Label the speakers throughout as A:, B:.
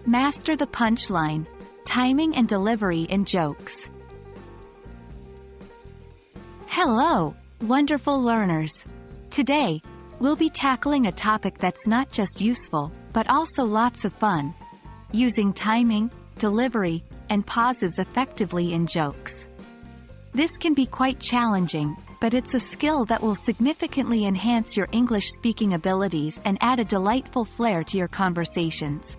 A: Master the punchline, timing and delivery in jokes. Hello, wonderful learners. Today, we'll be tackling a topic that's not just useful, but also lots of fun. Using timing, delivery, and pauses effectively in jokes. This can be quite challenging, but it's a skill that will significantly enhance your English speaking abilities and add a delightful flair to your conversations.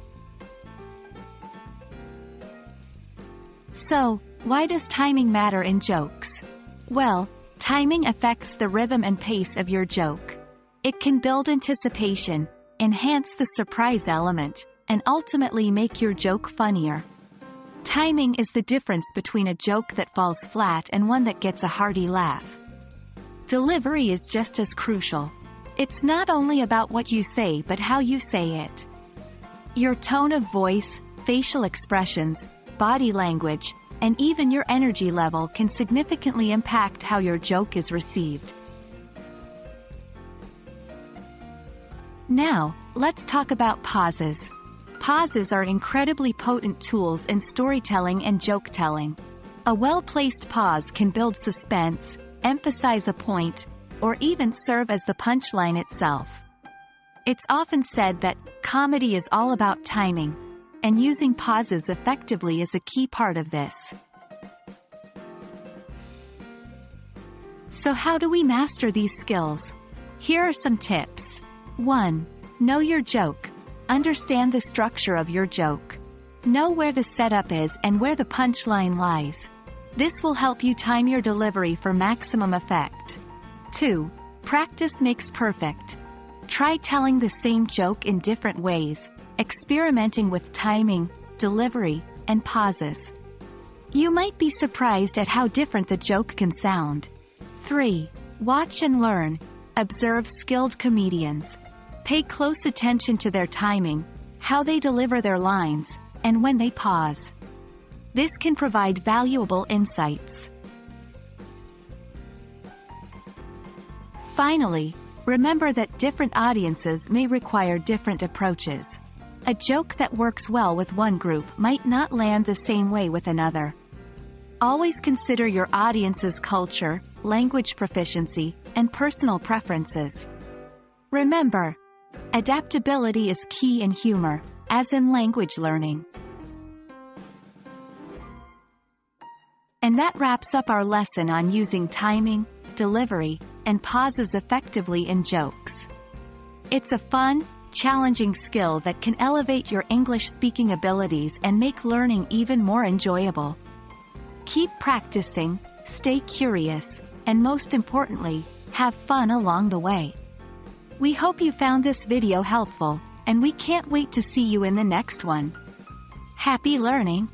A: So, why does timing matter in jokes? Well, timing affects the rhythm and pace of your joke. It can build anticipation, enhance the surprise element, and ultimately make your joke funnier. Timing is the difference between a joke that falls flat and one that gets a hearty laugh. Delivery is just as crucial. It's not only about what you say but how you say it. Your tone of voice, facial expressions, body language, and even your energy level can significantly impact how your joke is received. Now, let's talk about pauses. Pauses are incredibly potent tools in storytelling and joke-telling. A well-placed pause can build suspense, emphasize a point, or even serve as the punchline itself. It's often said that comedy is all about timing, and using pauses effectively is a key part of this. So how do we master these skills? Here are some tips. 1. Know your joke. Understand the structure of your joke. Know where the setup is and where the punchline lies. This will help you time your delivery for maximum effect. 2. Practice makes perfect. Try telling the same joke in different ways, experimenting with timing, delivery, and pauses. You might be surprised at how different the joke can sound. 3. Watch and learn. Observe skilled comedians. Pay close attention to their timing, how they deliver their lines, and when they pause. This can provide valuable insights. Finally, remember that different audiences may require different approaches. A joke that works well with one group might not land the same way with another. Always consider your audience's culture, language proficiency, and personal preferences. Remember, adaptability is key in humor, as in language learning. And that wraps up our lesson on using timing, delivery, and pauses effectively in jokes. It's a fun, challenging skill that can elevate your English speaking abilities and make learning even more enjoyable. Keep practicing, stay curious, and most importantly, have fun along the way. We hope you found this video helpful, and we can't wait to see you in the next one. Happy learning!